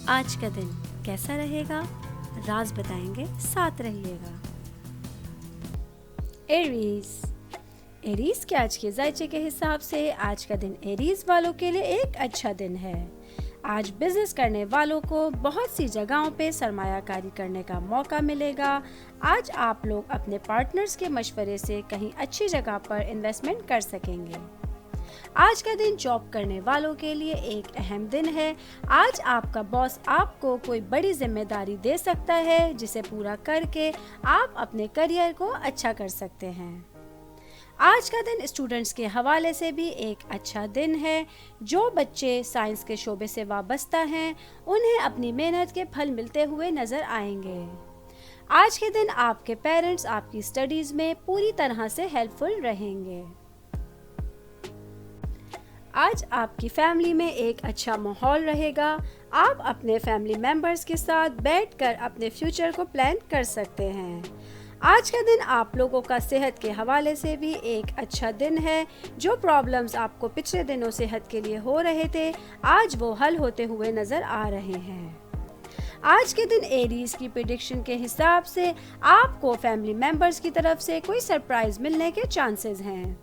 آج کا دن کیسا رہے گا؟ راز بتائیں گے، ساتھ رہیے گا۔ ایریز کے آج کے ذائچے کے حساب سے آج کا دن ایریز والوں کے لیے ایک اچھا دن ہے۔ آج بزنس کرنے والوں کو بہت سی جگہوں پہ سرمایہ کاری کرنے کا موقع ملے گا۔ آج آپ لوگ اپنے پارٹنرز کے مشورے سے کہیں اچھی جگہ پر انویسٹمنٹ کر سکیں گے۔ آج کا دن جاب کرنے والوں کے لیے ایک اہم دن ہے۔ آج آپ کا باس آپ کو کوئی بڑی ذمہ داری دے سکتا ہے جسے پورا کر کے آپ اپنے کیریئر کو اچھا کر سکتے ہیں۔ آج کا دن اسٹوڈنٹس کے حوالے سے بھی ایک اچھا دن ہے۔ جو بچے سائنس کے شعبے سے وابستہ ہیں انہیں اپنی محنت کے پھل ملتے ہوئے نظر آئیں گے۔ آج کے دن آپ کے پیرنٹس آپ کی اسٹڈیز میں پوری طرح سے ہیلپ فل رہیں گے۔ آج آپ کی فیملی میں ایک اچھا ماحول رہے گا۔ آپ اپنے فیملی ممبرز کے ساتھ بیٹھ کر اپنے فیوچر کو پلان کر سکتے ہیں۔ آج کا دن آپ لوگوں کا صحت کے حوالے سے بھی ایک اچھا دن ہے۔ جو پرابلمز آپ کو پچھلے دنوں صحت کے لیے ہو رہے تھے آج وہ حل ہوتے ہوئے نظر آ رہے ہیں۔ آج کے دن ایریز کی پریڈکشن کے حساب سے آپ کو فیملی ممبرز کی طرف سے کوئی سرپرائز ملنے کے چانسز ہیں۔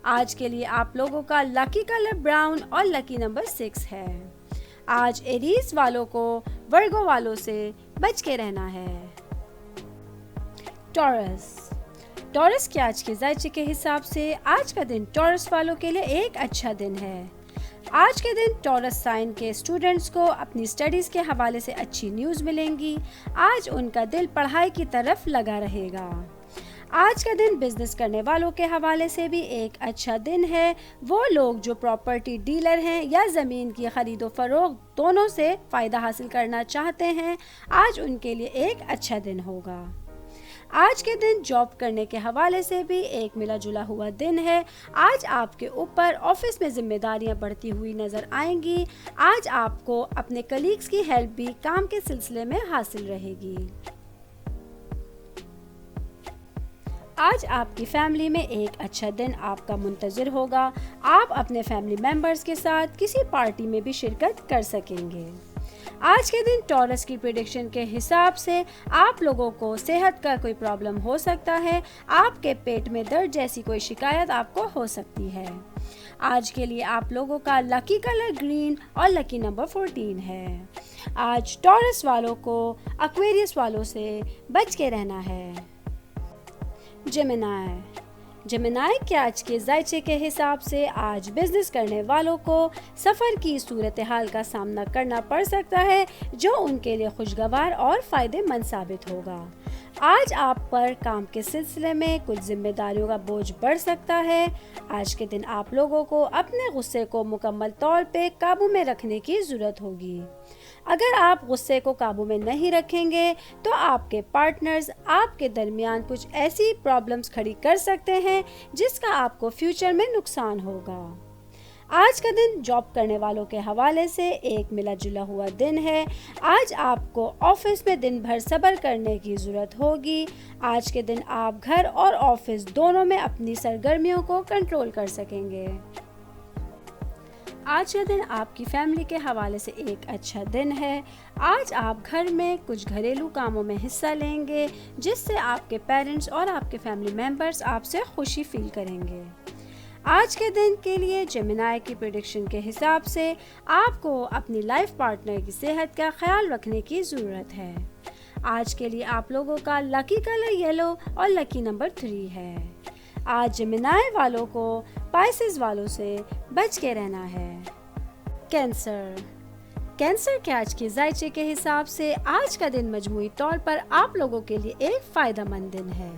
آج کے لیے آپ لوگوں کا لکی کلر براؤن اور لکی نمبر 6 ہے۔ آج ایریز والوں کو ورگو والوں سے بچ کے رہنا ہے۔ ٹورس کے آج کے ذائچے کے حساب سے آج کا دن ٹورس والوں کے لیے ایک اچھا دن ہے۔ آج کے دن ٹورس سائن کے اسٹوڈنٹس کو اپنی سٹڈیز کے حوالے سے اچھی نیوز ملیں گی۔ آج ان کا دل پڑھائی کی طرف لگا رہے گا۔ آج کا دن بزنس کرنے والوں کے حوالے سے بھی ایک اچھا دن ہے۔ وہ لوگ جو پراپرٹی ڈیلر ہیں یا زمین کی خرید و فروخت دونوں سے فائدہ حاصل کرنا چاہتے ہیں آج ان کے لیے ایک اچھا دن ہوگا۔ آج کے دن جاب کرنے کے حوالے سے بھی ایک ملا جلا ہوا دن ہے۔ آج آپ کے اوپر آفس میں ذمہ داریاں بڑھتی ہوئی نظر آئیں گی۔ آج آپ کو اپنے کلیگز کی ہیلپ بھی کام کے سلسلے میں حاصل رہے گی۔ آج آپ کی فیملی میں ایک اچھا دن آپ کا منتظر ہوگا۔ آپ اپنے فیملی ممبرز کے ساتھ کسی پارٹی میں بھی شرکت کر سکیں گے۔ آج کے دن ٹورس کی پریڈکشن کے حساب سے آپ لوگوں کو صحت کا کوئی پرابلم ہو سکتا ہے۔ آپ کے پیٹ میں درد جیسی کوئی شکایت آپ کو ہو سکتی ہے۔ آج کے لیے آپ لوگوں کا لکی کلر گرین اور لکی نمبر 14 ہے۔ آج ٹورس والوں کو ایکویریس والوں سے بچ کے رہنا ہے۔ جیمنائی کے آج کے ذائچے کے حساب سے آج بزنس کرنے والوں کو سفر کی صورتحال کا سامنا کرنا پڑ سکتا ہے جو ان کے لیے خوشگوار اور فائدہ مند ثابت ہوگا۔ آج آپ پر کام کے سلسلے میں کچھ ذمہ داریوں کا بوجھ بڑھ سکتا ہے۔ آج کے دن آپ لوگوں کو اپنے غصے کو مکمل طور پہ قابو میں رکھنے کی ضرورت ہوگی۔ اگر آپ غصے کو قابو میں نہیں رکھیں گے تو آپ کے پارٹنرز آپ کے درمیان کچھ ایسی پرابلمز کھڑی کر سکتے ہیں جس کا آپ کو فیوچر میں نقصان ہوگا۔ آج کا دن جاب کرنے والوں کے حوالے سے ایک ملا جلا ہوا دن ہے۔ آج آپ کو آفس میں دن بھر صبر کرنے کی ضرورت ہوگی۔ آج کے دن آپ گھر اور آفس دونوں میں اپنی سرگرمیوں کو کنٹرول کر سکیں گے۔ آج کا دن آپ کی فیملی کے حوالے سے ایک اچھا دن ہے۔ آج آپ گھر میں کچھ گھریلو کاموں میں حصہ لیں گے جس سے آپ کے پیرنٹس اور آپ کے فیملی ممبرز آپ سے خوشی فیل کریں گے۔ آج کے دن کے لیے جیمنائی کی پریڈکشن کے حساب سے آپ کو اپنی لائف پارٹنر کی صحت کا خیال رکھنے کی ضرورت ہے۔ آج کے لیے آپ لوگوں کا لکی کلر یلو اور لکی نمبر 3 ہے۔ آج جیمنائی والوں کو پائسز والوں سے بچ کے رہنا ہے۔ کینسر کے آج کے ذائچے کے حساب سے آج کا دن مجموعی طور پر آپ لوگوں کے لیے ایک فائدہ مند دن ہے۔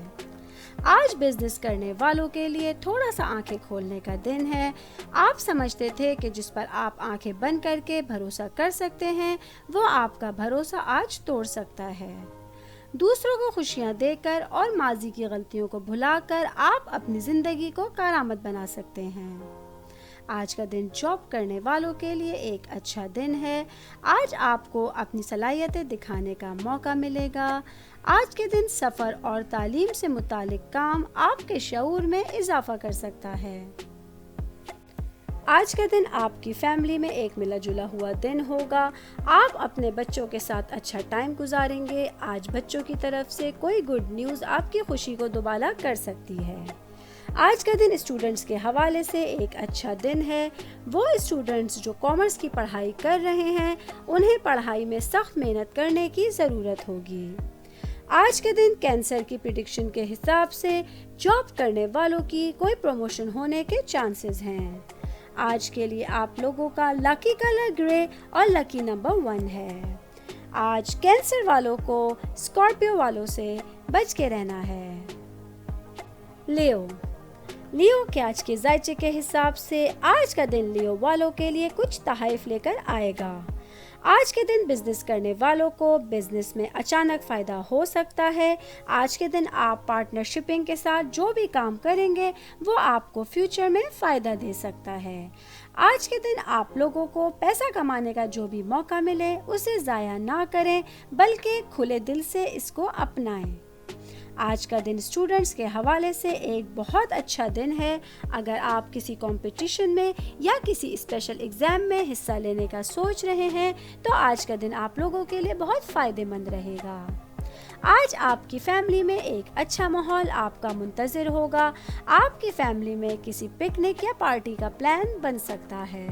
آج بزنس کرنے والوں کے لیے تھوڑا سا آنکھیں کھولنے کا دن ہے۔ آپ سمجھتے تھے کہ جس پر آپ آنکھیں بند کر کے بھروسہ کر سکتے ہیں وہ آپ کا بھروسہ آج توڑ سکتا ہے۔ دوسروں کو خوشیاں دے کر اور ماضی کی غلطیوں کو بھلا کر آپ اپنی زندگی کو کارآمد بنا سکتے ہیں۔ آج کا دن جاب کرنے والوں کے لیے ایک اچھا دن ہے۔ آج آپ کو اپنی صلاحیتیں دکھانے کا موقع ملے گا۔ آج کے دن سفر اور تعلیم سے متعلق کام آپ کے شعور میں اضافہ کر سکتا ہے۔ آج کا دن آپ کی فیملی میں ایک ملا جلا ہوا دن ہوگا. آپ اپنے بچوں کے ساتھ اچھا ٹائم گزاریں گے. آج بچوں کی طرف سے کوئی گڈ نیوز آپ کی خوشی کو دوبالا کر سکتی ہے. آج کا دن اسٹوڈنٹس کے حوالے سے ایک اچھا دن ہے. وہ اسٹوڈنٹس جو کامرس کی پڑھائی کر رہے ہیں انہیں پڑھائی میں سخت محنت کرنے کی ضرورت ہوگی. آج کے دن کینسر کی پریڈکشن کے حساب سے جاب کرنے والوں کی کوئی پروموشن ہونے کے چانسز ہیں. آج کے لیے آپ لوگوں کا لکی کلر گرے اور لکی نمبر 1 ہے. آج کینسر والوں کو اسکارپیو والوں سے بچ کے رہنا ہے. لیو کے آج کے ذائچے کے حساب سے آج کا دن لیو والوں کے لیے کچھ تحائف لے کر آئے گا. آج کے دن بزنس کرنے والوں کو بزنس میں اچانک فائدہ ہو سکتا ہے. آج کے دن آپ پارٹنرشپنگ کے ساتھ جو بھی کام کریں گے وہ آپ کو فیوچر میں فائدہ دے سکتا ہے. آج کے دن آپ لوگوں کو پیسہ کمانے کا جو بھی موقع ملے اسے ضائع نہ کریں بلکہ کھلے دل سے اس کو اپنائیں. آج کا دن اسٹوڈنٹس کے حوالے سے ایک بہت اچھا دن ہے. اگر آپ کسی کمپٹیشن میں یا کسی اسپیشل ایگزام میں حصہ لینے کا سوچ رہے ہیں تو آج کا دن آپ لوگوں کے لیے بہت فائدہ مند رہے گا. آج آپ کی فیملی میں ایک اچھا ماحول آپ کا منتظر ہوگا. آپ کی فیملی میں کسی پکنک یا پارٹی کا پلان بن سکتا ہے.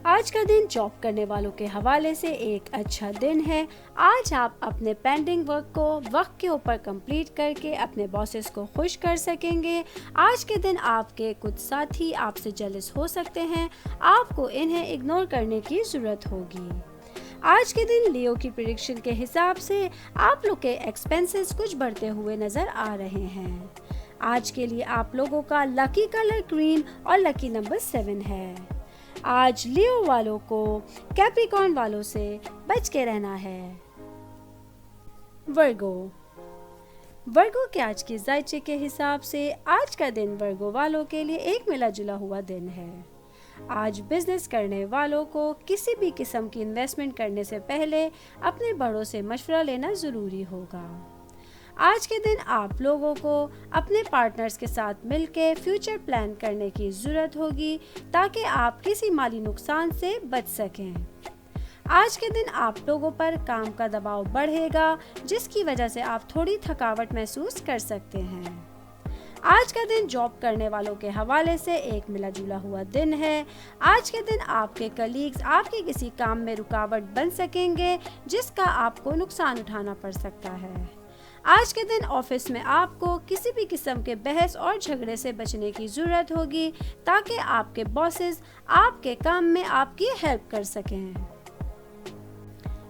آج کا دن جاب کرنے والوں کے حوالے سے ایک اچھا دن ہے. آج آپ اپنے پینڈنگ ورک کو وقت کے اوپر کمپلیٹ کر کے اپنے باسز کو خوش کر سکیں گے. آج کے دن آپ کے کچھ ساتھی آپ سے جیلس ہو سکتے ہیں. آپ کو انہیں اگنور کرنے کی ضرورت ہوگی. آج کے دن لیو کی پریڈکشن کے حساب سے آپ لوگ کے ایکسپینسز کچھ بڑھتے ہوئے نظر آ رہے ہیں. آج کے لیے آپ لوگوں کا لکی کلر گرین اور لکی نمبر 7 ہے. آج لیو والوں کو کیپریکارن والوں سے بچ کے رہنا ہے. ورگو کے آج کے ذائچے کے حساب سے آج کا دن ورگو والوں کے لیے ایک ملا جلا ہوا دن ہے. آج بزنس کرنے والوں کو کسی بھی قسم کی انویسٹمنٹ کرنے سے پہلے اپنے بڑوں سے مشورہ لینا ضروری ہوگا. آج کے دن آپ لوگوں کو اپنے پارٹنرز کے ساتھ مل کے فیوچر پلان کرنے کی ضرورت ہوگی تاکہ آپ کسی مالی نقصان سے بچ سکیں. آج کے دن آپ لوگوں پر کام کا دباؤ بڑھے گا جس کی وجہ سے آپ تھوڑی تھکاوٹ محسوس کر سکتے ہیں. آج کا دن جاب کرنے والوں کے حوالے سے ایک ملا جلا ہوا دن ہے. آج کے دن آپ کے کلیگز آپ کے کسی کام میں رکاوٹ بن سکیں گے جس کا آپ کو نقصان اٹھانا پڑ سکتا ہے. آج کے دن آفس میں آپ کو کسی بھی قسم کے بحث اور جھگڑے سے بچنے کی ضرورت ہوگی تاکہ آپ کے باسز آپ کے کام میں آپ کی ہیلپ کر سکیں.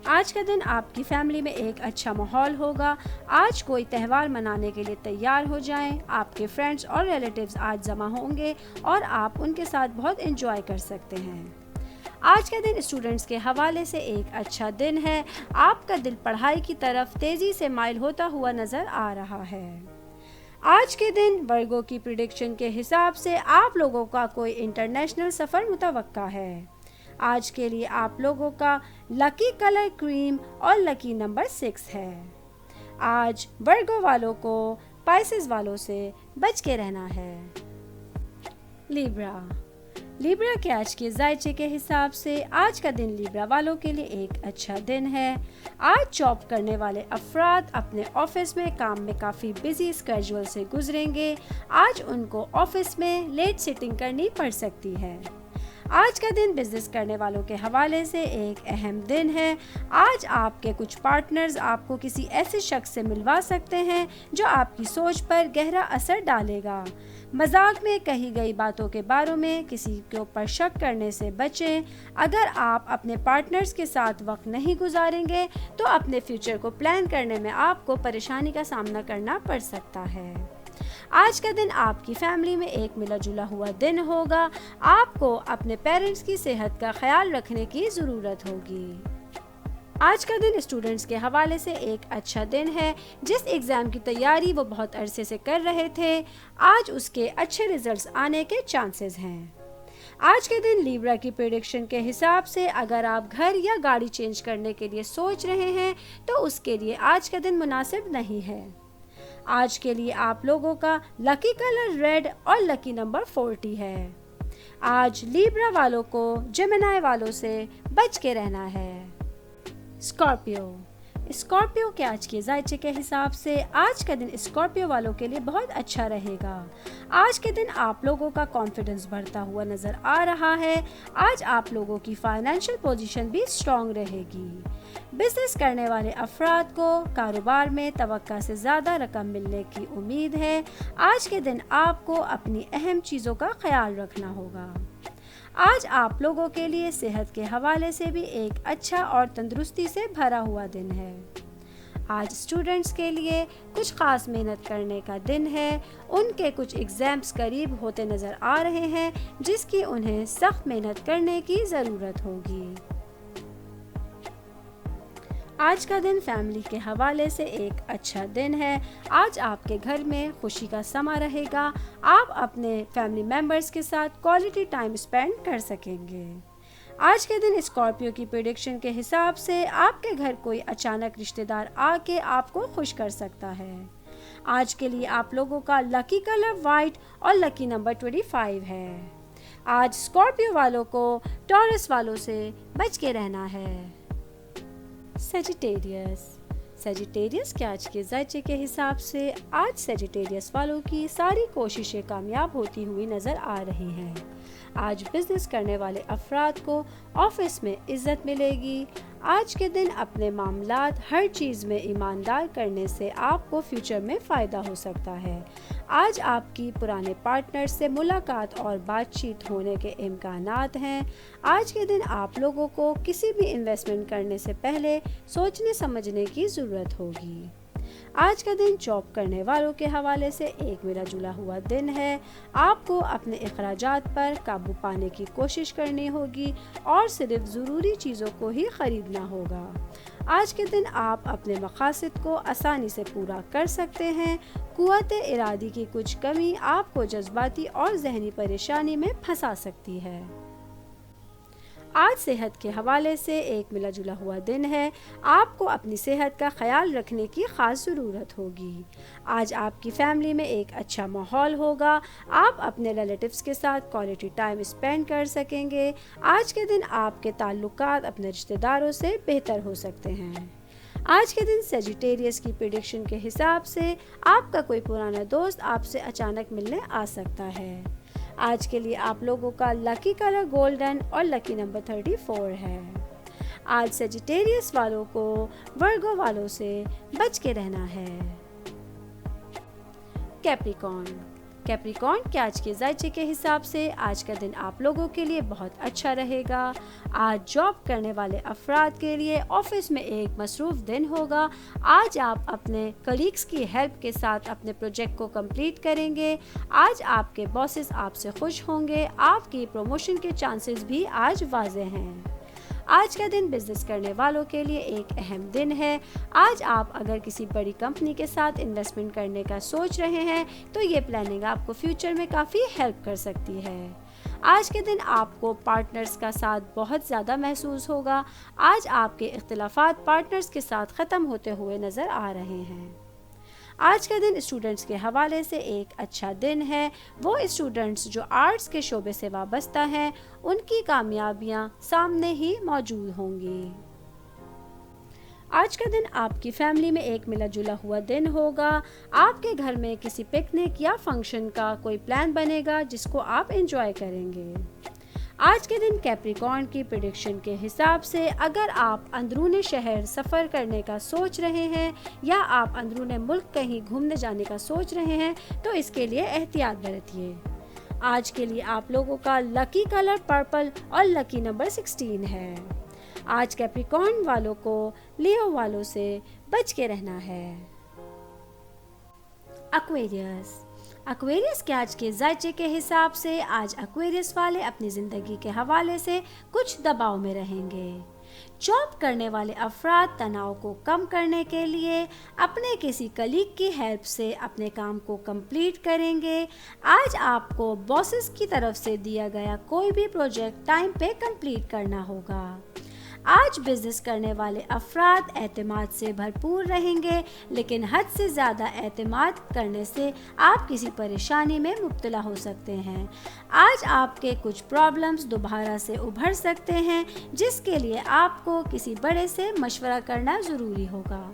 آج کا دن آپ کی فیملی میں ایک اچھا ماحول ہوگا. آج کوئی تہوار منانے کے لیے تیار ہو جائیں. آپ کے فرینڈز اور ریلیٹیوز آج جمع ہوں گے اور آپ ان کے ساتھ بہت انجوائے کر سکتے ہیں. آج کا دن اسٹوڈنٹس کے حوالے سے ایک اچھا دن ہے. آپ کا دل پڑھائی کی طرف تیزی سے مائل ہوتا ہوا نظر آ رہا ہے. آج کے دن ورگو کی پریڈکشن کے حساب سے آپ لوگوں کا کوئی انٹرنیشنل سفر متوقع ہے. آج کے لیے آپ لوگوں کا لکی کلر کریم اور لکی نمبر 6 ہے. آج ورگو والوں کو پائسز والوں سے بچ کے رہنا ہے. لیبرا کے آج کے ذائچے کے حساب سے آج کا دن لیبرا والوں کے لیے ایک اچھا دن ہے. آج جاب کرنے والے افراد اپنے آفس میں کام میں کافی بزی اسکیجول سے گزریں گے. آج ان کو آفس میں لیٹ سٹنگ کرنی پڑ سکتی ہے. آج کا دن بزنس کرنے والوں کے حوالے سے ایک اہم دن ہے. آج آپ کے کچھ پارٹنرز آپ کو کسی ایسے شخص سے ملوا سکتے ہیں جو آپ کی سوچ پر گہرا اثر ڈالے گا. مذاق میں کہی گئی باتوں کے بارے میں کسی کے اوپر شک کرنے سے بچیں. اگر آپ اپنے پارٹنرز کے ساتھ وقت نہیں گزاریں گے تو اپنے فیوچر کو پلان کرنے میں آپ کو پریشانی کا سامنا کرنا پڑ سکتا ہے. آج کا دن آپ کی فیملی میں ایک ملا جلا ہوا دن ہوگا. آپ کو اپنے پیرنٹس کی صحت کا خیال رکھنے کی ضرورت ہوگی. آج کا دن اسٹوڈنٹس کے حوالے سے ایک اچھا دن ہے. جس ایگزام کی تیاری وہ بہت عرصے سے کر رہے تھے آج اس کے اچھے ریزلٹس آنے کے چانسز ہیں. آج کے دن لیبرا کی پریڈکشن کے حساب سے اگر آپ گھر یا گاڑی چینج کرنے کے لیے سوچ رہے ہیں تو اس کے لیے آج کا دن مناسب نہیں ہے. آج کے لیے آپ لوگوں کا لکی کلر ریڈ اور لکی نمبر 40 ہے. آج لیبرا والوں کو جیمنائی والوں سے بچ کے رہنا ہے۔ اسکارپیو کے آج کے ذائچے کے حساب سے آج کا دن اسکارپیو والوں کے لیے بہت اچھا رہے گا۔ آج کے دن آپ لوگوں کا کانفیڈنس بڑھتا ہوا نظر آ رہا ہے۔ آج آپ لوگوں کی فائنینشیل پوزیشن بھی اسٹرانگ رہے گی۔ بزنس کرنے والے افراد کو کاروبار میں توقع سے زیادہ رقم ملنے کی امید ہے۔ آج کے دن آپ کو اپنی اہم چیزوں کا خیال رکھنا ہوگا۔ آج آپ لوگوں کے لیے صحت کے حوالے سے بھی ایک اچھا اور تندرستی سے بھرا ہوا دن ہے۔ آج اسٹوڈنٹس کے لیے کچھ خاص محنت کرنے کا دن ہے۔ ان کے کچھ ایگزامز قریب ہوتے نظر آ رہے ہیں جس کی انہیں سخت محنت کرنے کی ضرورت ہوگی۔ آج کا دن فیملی کے حوالے سے ایک اچھا دن ہے۔ آج آپ کے گھر میں خوشی کا سما رہے گا۔ آپ اپنے فیملی ممبرز کے ساتھ کوالٹی ٹائم اسپینڈ کر سکیں گے۔ آج کے دن اسکارپیو کی پریڈکشن کے حساب سے آپ کے گھر کوئی اچانک رشتہ دار آ کے آپ کو خوش کر سکتا ہے۔ آج کے لیے آپ لوگوں کا لکی کلر وائٹ اور لکی نمبر 25 ہے۔ آج اسکارپیو والوں کو ٹورس والوں سے بچ کے رہنا ہے۔ سیجیٹیریس کے آج کے ذائچے کے حساب سے آج سیجیٹیریس والوں کی ساری کوششیں کامیاب ہوتی ہوئی نظر آ رہی ہیں۔ آج بزنس کرنے والے افراد کو آفس میں عزت ملے گی۔ آج کے دن اپنے معاملات ہر چیز میں ایماندار کرنے سے آپ کو فیوچر میں فائدہ ہو سکتا ہے۔ آج آپ کی پرانے پارٹنر سے ملاقات اور بات چیت ہونے کے امکانات ہیں۔ آج کے دن آپ لوگوں کو کسی بھی انویسٹمنٹ کرنے سے پہلے سوچنے سمجھنے کی ضرورت ہوگی۔ آج کا دن جاب کرنے والوں کے حوالے سے ایک ملا جلا ہوا دن ہے۔ آپ کو اپنے اخراجات پر قابو پانے کی کوشش کرنی ہوگی اور صرف ضروری چیزوں کو ہی خریدنا ہوگا۔ آج کے دن آپ اپنے مقاصد کو آسانی سے پورا کر سکتے ہیں۔ قوت ارادی کی کچھ کمی آپ کو جذباتی اور ذہنی پریشانی میں پھنسا سکتی ہے۔ آج صحت کے حوالے سے ایک ملا جلا ہوا دن ہے۔ آپ کو اپنی صحت کا خیال رکھنے کی خاص ضرورت ہوگی۔ آج آپ کی فیملی میں ایک اچھا ماحول ہوگا۔ آپ اپنے ریلیٹیوز کے ساتھ کوالٹی ٹائم اسپینڈ کر سکیں گے۔ آج کے دن آپ کے تعلقات اپنے رشتہ داروں سے بہتر ہو سکتے ہیں۔ آج کے دن سیجیٹیریس کی پریڈکشن کے حساب سے آپ کا کوئی پرانا دوست آپ سے اچانک ملنے آ سکتا ہے۔ آج کے لیے آپ لوگوں کا لکی کلر گولڈن اور لکی نمبر 34 ہے۔ آج سیجیٹیریس والوں کو ورگو والوں سے بچ کے رہنا ہے۔ کیپریکارن کے آج کے ذائچے کے حساب سے آج کا دن آپ لوگوں کے لیے بہت اچھا رہے گا۔ آج جاب کرنے والے افراد کے لیے آفس میں ایک مصروف دن ہوگا۔ آج آپ اپنے کلیگز کی ہیلپ کے ساتھ اپنے پروجیکٹ کو کمپلیٹ کریں گے۔ آج آپ کے باسز آپ سے خوش ہوں گے۔ آپ کی پروموشن کے چانسز بھی آج واضح ہیں۔ آج کا دن بزنس کرنے والوں کے لیے ایک اہم دن ہے۔ آج آپ اگر کسی بڑی کمپنی کے ساتھ انویسٹمنٹ کرنے کا سوچ رہے ہیں تو یہ پلاننگ آپ کو فیوچر میں کافی ہیلپ کر سکتی ہے۔ آج کے دن آپ کو پارٹنرز کا ساتھ بہت زیادہ محسوس ہوگا۔ آج آپ کے اختلافات پارٹنرز کے ساتھ ختم ہوتے ہوئے نظر آ رہے ہیں۔ آج کا دن اسٹوڈنٹس کے حوالے سے ایک اچھا دن ہے۔ وہ اسٹوڈنٹس جو آرٹس کے شعبے سے وابستہ ہیں ان کی کامیابیاں سامنے ہی موجود ہوں گی۔ آج کا دن آپ کی فیملی میں ایک ملا جلا ہوا دن ہوگا۔ آپ کے گھر میں کسی پکنک یا فنکشن کا کوئی پلان بنے گا جس کو آپ انجوائے کریں گے۔ آج کے دن کیپریکارن کی پریڈکشن کے حساب سے اگر آپ اندرون شہر سفر کرنے کا سوچ رہے ہیں یا آپ اندرون ملک کہیں گھومنے جانے کا سوچ رہے ہیں تو اس کے لیے احتیاط برتیے۔ آج کے لیے آپ لوگوں کا لکی کلر پرپل اور لکی نمبر 16 ہے۔ آج کیپریکارن والوں کو لیو والوں سے بچ کے رہنا ہے۔ ایکویریس کے آج کے ذائچے کے حساب سے آج ایکویریس والے اپنی زندگی کے حوالے سے کچھ دباؤ میں رہیں گے۔ جاب کرنے والے افراد تناؤ کو کم کرنے کے لیے اپنے کسی کلیگ کی ہیلپ سے اپنے کام کو کمپلیٹ کریں گے۔ آج آپ کو باسز کی طرف سے دیا گیا کوئی بھی پروجیکٹ ٹائم پہ کمپلیٹ کرنا ہوگا۔ آج بزنس کرنے والے افراد اعتماد سے بھرپور رہیں گے، لیکن حد سے زیادہ اعتماد کرنے سے آپ کسی پریشانی میں مبتلا ہو سکتے ہیں۔ آج آپ کے کچھ پرابلمز دوبارہ سے ابھر سکتے ہیں، جس کے لیے آپ کو کسی بڑے سے مشورہ کرنا ضروری ہوگا۔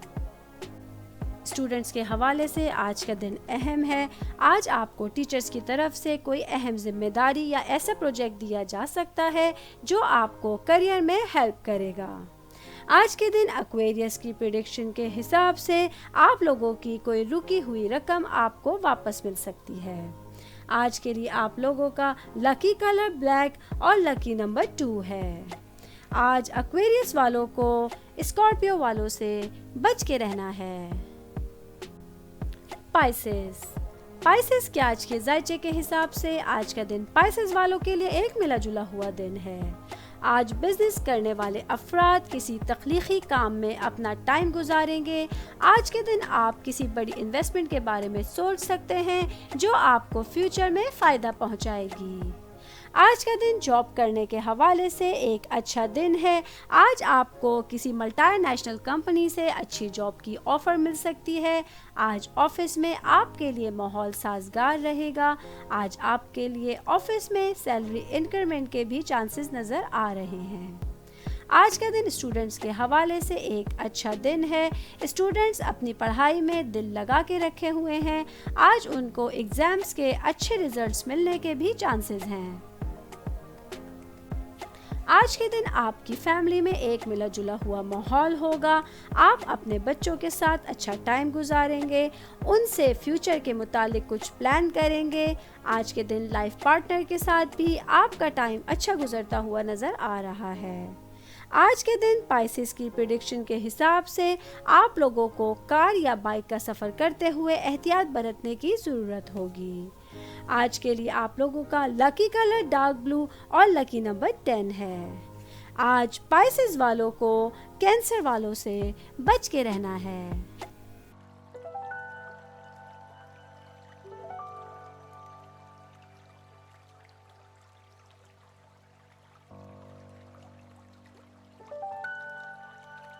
اسٹوڈنٹس کے حوالے سے آج کا دن اہم ہے۔ آج آپ کو ٹیچرز کی طرف سے کوئی اہم ذمہ داری یا ایسا پروجیکٹ دیا جا سکتا ہے جو آپ کو کیریئر میں ہیلپ کرے گا۔ آج کے دن ایکویریس کی پریڈکشن کے حساب سے آپ لوگوں کی کوئی رکی ہوئی رقم آپ کو واپس مل سکتی ہے۔ آج کے لیے آپ لوگوں کا لکی کلر بلیک اور لکی نمبر 2 ہے۔ آج ایکویریس والوں کو اسکارپیو والوں سے بچ کے رہنا ہے۔ پائسز کے آج کے ذائچے کے حساب سے آج کا دن پائسز والوں کے لیے ایک ملا جلا ہوا دن ہے۔ آج بزنس کرنے والے افراد کسی تخلیقی کام میں اپنا ٹائم گزاریں گے۔ آج کے دن آپ کسی بڑی انویسٹمنٹ کے بارے میں سوچ سکتے ہیں جو آپ کو فیوچر میں فائدہ پہنچائے گی۔ آج کا دن جاب کرنے کے حوالے سے ایک اچھا دن ہے۔ آج آپ کو کسی ملٹی نیشنل کمپنی سے اچھی جاب کی آفر مل سکتی ہے۔ آج آفس میں آپ کے لیے ماحول سازگار رہے گا۔ آج آپ کے لیے آفس میں سیلری انکریمنٹ کے بھی چانسز نظر آ رہے ہیں۔ آج کا دن اسٹوڈنٹس کے حوالے سے ایک اچھا دن ہے۔ اسٹوڈنٹس اپنی پڑھائی میں دل لگا کے رکھے ہوئے ہیں۔ آج ان کو ایگزامز کے اچھے ریزلٹس ملنے کے بھی چانسز ہیں۔ آج کے دن آپ کی فیملی میں ایک ملا جلا ہوا ماحول ہوگا۔ آپ اپنے بچوں کے ساتھ اچھا ٹائم گزاریں گے، ان سے فیوچر کے متعلق کچھ پلان کریں گے۔ آج کے دن لائف پارٹنر کے ساتھ بھی آپ کا ٹائم اچھا گزرتا ہوا نظر آ رہا ہے۔ آج کے دن پائسز کی پریڈکشن کے حساب سے آپ لوگوں کو کار یا بائک کا سفر کرتے ہوئے احتیاط برتنے کی ضرورت ہوگی۔ آج کے لیے آپ لوگوں کا لکی کلر ڈارک بلو اور لکی نمبر 10 ہے۔ آج پائسز والوں کو کینسر والوں سے بچ کے رہنا ہے۔